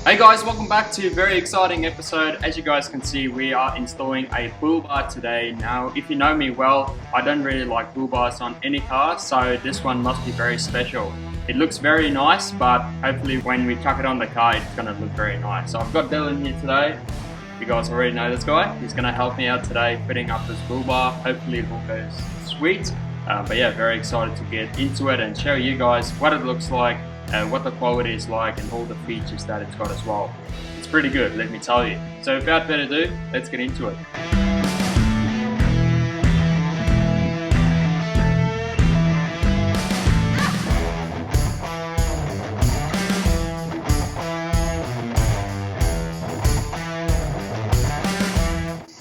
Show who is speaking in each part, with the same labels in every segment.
Speaker 1: Hey guys, welcome back to a very exciting episode. As you guys can see, we are installing a bull bar today. Now, if you know me well, I don't really like bull bars on any car, so this one must be very special. It looks very nice, but hopefully when we chuck it on the car, it's gonna look very nice. So I've got Dylan here today. You guys already know this guy. He's gonna help me out today fitting up this bull bar. Hopefully it all goes sweet. But yeah, very excited to get into it and show you guys what it looks like, what the quality is like, and all the features that it's got as well. It's pretty good, let me tell you. So without further ado, let's get into it.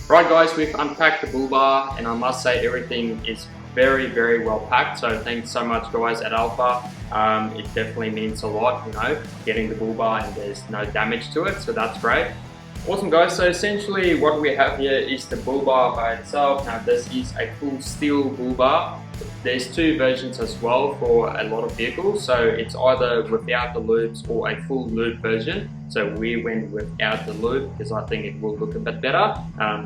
Speaker 1: Right guys, we've unpacked the bull bar and I must say everything is very well packed, so thanks so much guys at Alpha. It definitely means a lot, you know, getting the bull bar and there's no damage to it, so that's great. Awesome guys, so essentially what we have here is the bull bar by itself. Now this is a full steel bull bar. There's two versions as well for a lot of vehicles, so it's either without the loops or a full loop version. So we went without the loop because I think it will look a bit better.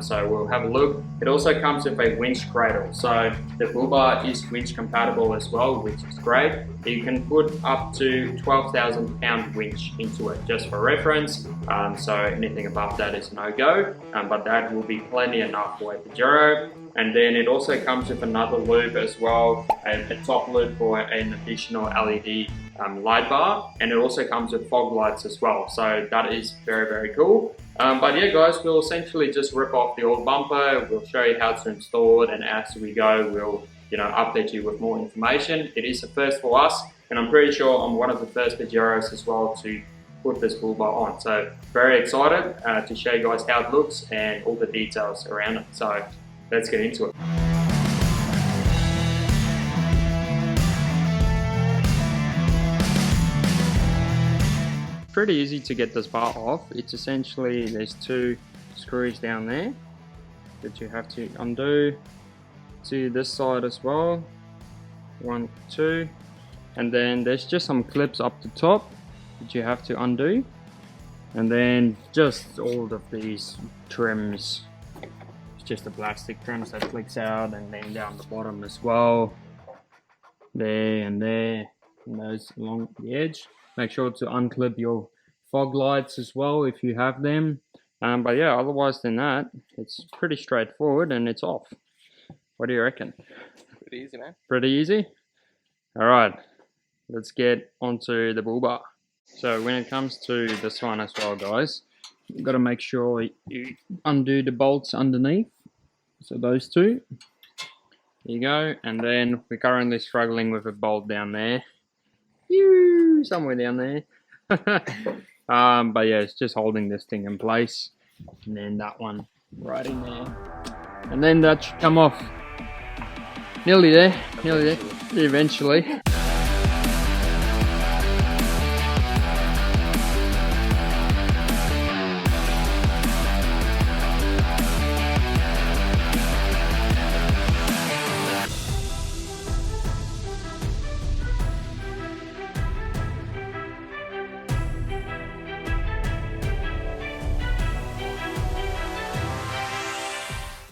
Speaker 1: So we'll have a look. It also comes with a winch cradle. So the bull bar is winch compatible as well, which is great. You can put up to 12,000 pound winch into it, just for reference. So anything above that is no go, but that will be plenty enough for a Pajero. And then it also comes with another loop as well, a top loop for an additional LED light bar, and it also comes with fog lights as well, so that is very cool. But yeah guys, we'll essentially just rip off the old bumper, we'll show you how to install it, and as we go we'll update you with more information. It is a first for us, and I'm pretty sure I'm one of the first Pajeros as well to put this bull bar on, so very excited to show you guys how it looks and all the details around it. So let's get into it. Pretty easy to get this bar off. It's essentially, there's two screws down there that you have to undo, to this side as well, 1, 2, and then there's just some clips up the top that you have to undo, and then just all of these trims. Just the plastic trims that flicks out, and then down the bottom as well, there and there, and those along the edge. Make sure to unclip your fog lights as well if you have them. But yeah, otherwise than that, it's pretty straightforward and it's off. What do you reckon?
Speaker 2: Pretty easy, man.
Speaker 1: Pretty easy? Alright, let's get onto the bull bar. So when it comes to this one as well guys, you've got to make sure you undo the bolts underneath. So those two, there you go, and then we're currently struggling with a bolt down there, somewhere down there. But yeah, it's just holding this thing in place, and then that one right in there, and then that should come off. Nearly there, eventually.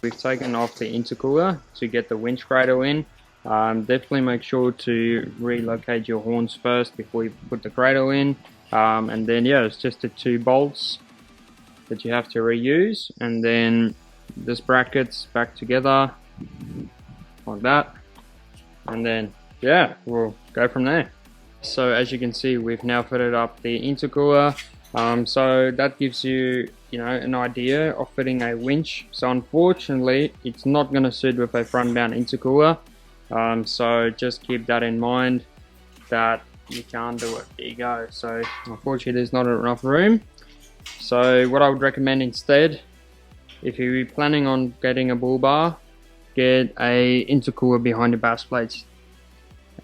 Speaker 1: We've taken off the intercooler to get the winch cradle in. Definitely make sure to relocate your horns first before you put the cradle in. And then yeah, it's just the two bolts that you have to reuse, and then this bracket's back together like that, and then yeah, we'll go from there. So as you can see, we've now fitted up the intercooler. So that gives you, an idea of fitting a winch. So unfortunately, it's not going to suit with a front mount intercooler. So just keep that in mind, that you can't do it. There you go. So unfortunately, there's not enough room. So what I would recommend instead, if you're planning on getting a bull bar, get a intercooler behind the base plates,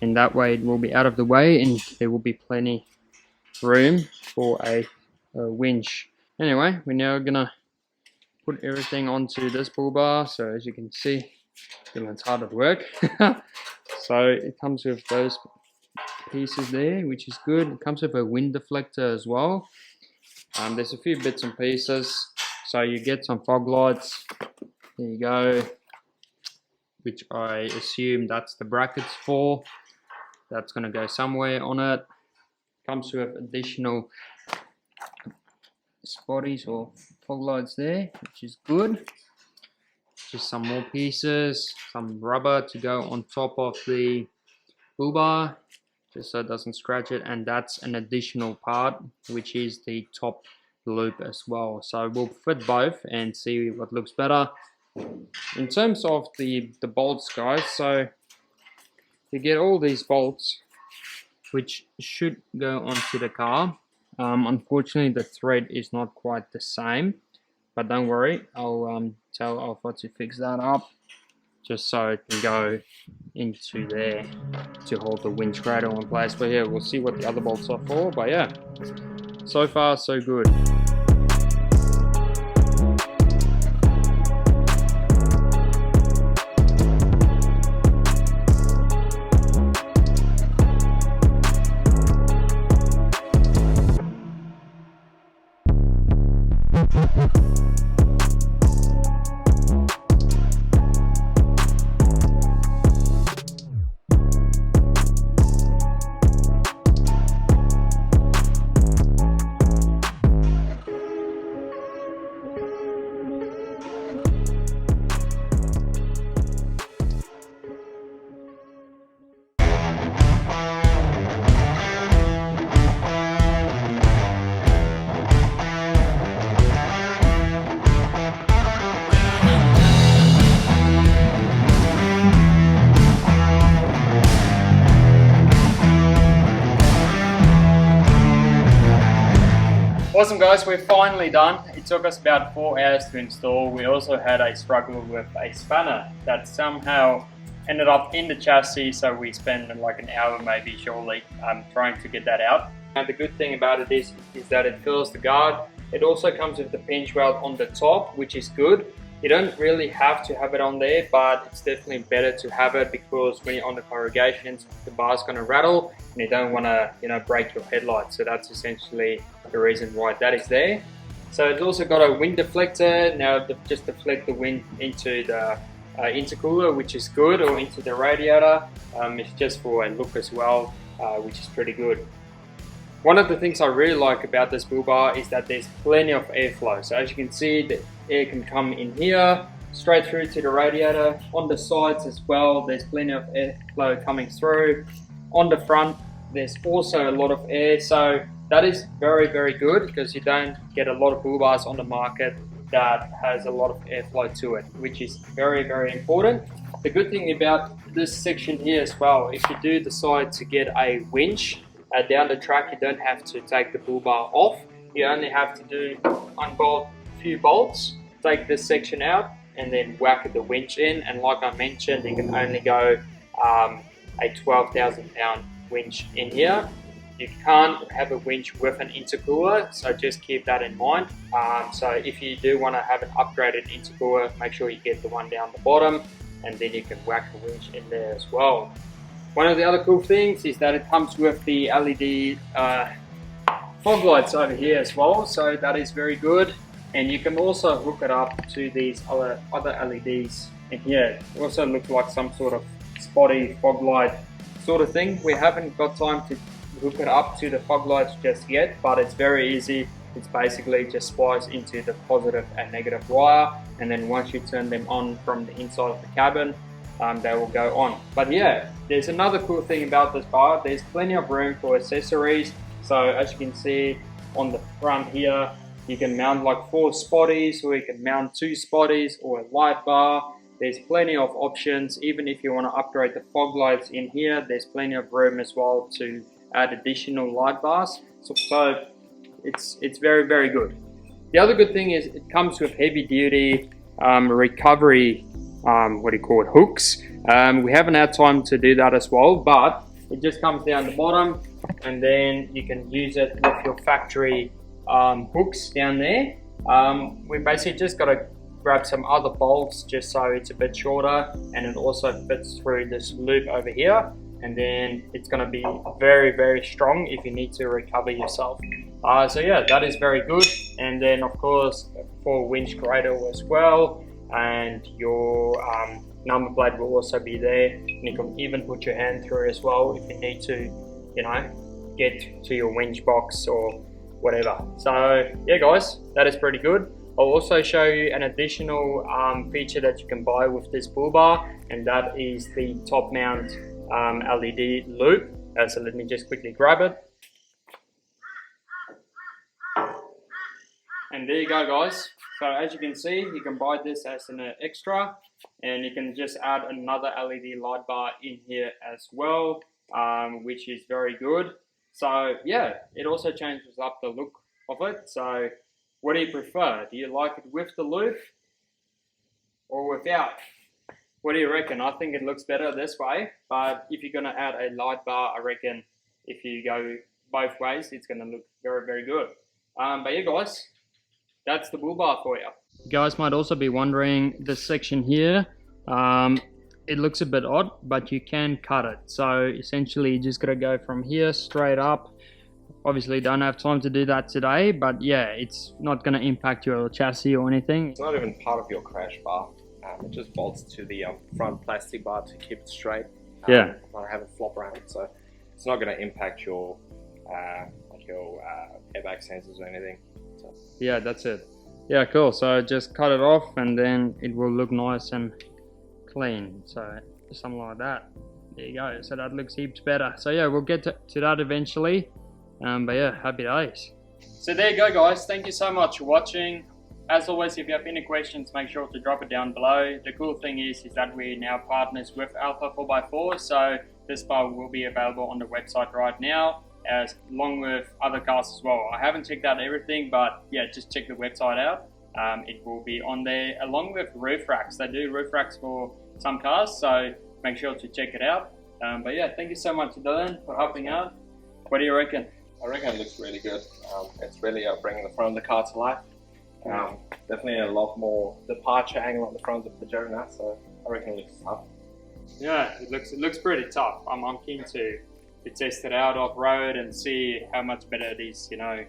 Speaker 1: and that way it will be out of the way and there will be plenty room for a winch. Anyway, we're now gonna put everything onto this bull bar. So as you can see, it's hard at work. So it comes with those pieces there, which is good. It comes with a wind deflector as well. There's a few bits and pieces. So you get some fog lights. There you go. Which I assume that's the brackets for. That's going to go somewhere on it. Comes with additional spotties or fog lights there, which is good. Just some more pieces, some rubber to go on top of the bull bar, just so it doesn't scratch it, and that's an additional part, which is the top loop as well. So we'll fit both and see what looks better. In terms of the bolts, guys, so you get all these bolts, which should go onto the car. Unfortunately, the thread is not quite the same, but don't worry, I'll tell Alpha to fix that up, just so it can go into there to hold the winch cradle in place. But yeah, we'll see what the other bolts are for. But yeah, so far so good. Awesome guys, we're finally done. It took us about 4 hours to install. We also had a struggle with a spanner that somehow ended up in the chassis, so we spent like an hour maybe surely trying to get that out. And the good thing about it is that it fills the guard. It also comes with the pinch weld on the top, which is good. You don't really have to have it on there, but it's definitely better to have it, because when you're on the corrugations, the bar's going to rattle and you don't want to, break your headlights. So that's essentially the reason why that is there. So it's also got a wind deflector. Now just deflect the wind into the intercooler, which is good, or into the radiator. It's just for a look as well, which is pretty good. One of the things I really like about this bull bar is that there's plenty of airflow. So as you can see, the air can come in here, straight through to the radiator. On the sides as well, there's plenty of airflow coming through. On the front, there's also a lot of air. So that is very, very good, because you don't get a lot of bull bars on the market that has a lot of airflow to it, which is very, very important. The good thing about this section here as well, if you do decide to get a winch down the track, you don't have to take the bull bar off. You only have to unbolt a few bolts, take this section out, and then whack the winch in. And like I mentioned, you can only go a 12,000 pound winch in here. You can't have a winch with an intercooler, so just keep that in mind. So if you do want to have an upgraded intercooler, make sure you get the one down the bottom, and then you can whack the winch in there as well. One of the other cool things is that it comes with the LED fog lights over here as well, so that is very good. And you can also hook it up to these other LEDs in here. It also looks like some sort of spotty fog light sort of thing. We haven't got time to hook it up to the fog lights just yet, but it's very easy. It's basically just spliced into the positive and negative wire, and then once you turn them on from the inside of the cabin, they will go on. But yeah, there's another cool thing about this bar. There's plenty of room for accessories. So as you can see on the front here, you can mount like 4 spotties, or you can mount 2 spotties, or a light bar. There's plenty of options. Even if you want to upgrade the fog lights in here, there's plenty of room as well to add additional light bars. So it's very, very good. The other good thing is it comes with heavy duty recovery hooks. We haven't had time to do that as well, but it just comes down the bottom, and then you can use it with your factory hooks down there. We basically just got to grab some other bolts just so it's a bit shorter, and it also fits through this loop over here, and then it's going to be very, very strong if you need to recover yourself. So yeah, that is very good. And then of course for winch cradle as well, and your number plate will also be there. And you can even put your hand through as well if you need to, you know, get to your winch box or whatever. So yeah guys, that is pretty good. I'll also show you an additional feature that you can buy with this bull bar, and that is the top mount LED loop. So let me just quickly grab it. And there you go guys. So as you can see, you can buy this as an extra, and you can just add another LED light bar in here as well, which is very good. So yeah, it also changes up the look of it. So what do you prefer? Do you like it with the loop or without? What do you reckon? I think it looks better this way, but if you're gonna add a light bar, I reckon if you go both ways, it's gonna look very, very good. But yeah guys, that's the bull bar for you. You guys might also be wondering, this section here, it looks a bit odd, but you can cut it. So essentially you just gotta go from here straight up. Obviously don't have time to do that today, but yeah, it's not gonna impact your chassis or anything.
Speaker 2: It's not even part of your crash bar. It just bolts to the front plastic bar to keep it straight.
Speaker 1: Yeah.
Speaker 2: Not have it flop around, so it's not going to impact your airbag sensors or anything. So.
Speaker 1: Yeah, that's it. Yeah, cool. So just cut it off, and then it will look nice and clean. So something like that. There you go. So that looks heaps better. So yeah, we'll get to that eventually. But yeah, happy days. So there you go, guys. Thank you so much for watching. As always, if you have any questions, make sure to drop it down below. The cool thing is that we're now partners with Alpha 4x4, so this bar will be available on the website right now, as along with other cars as well. I haven't checked out everything, but yeah, just check the website out. It will be on there, along with roof racks. They do roof racks for some cars, so make sure to check it out. But yeah, thank you so much, Dylan, for helping out. What do you reckon?
Speaker 2: I reckon it looks really good. It's really bringing the front of the car to life. Definitely a lot more departure angle on the front of the Pajero now, so I reckon it looks tough.
Speaker 1: Yeah, it looks pretty tough. I'm keen to test it out off road and see how much better it is, you know,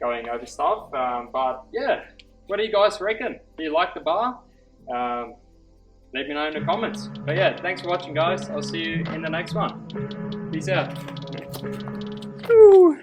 Speaker 1: going over stuff. But yeah, what do you guys reckon? Do you like the bar? Let me know in the comments. But yeah, thanks for watching, guys. I'll see you in the next one. Peace out. Ooh.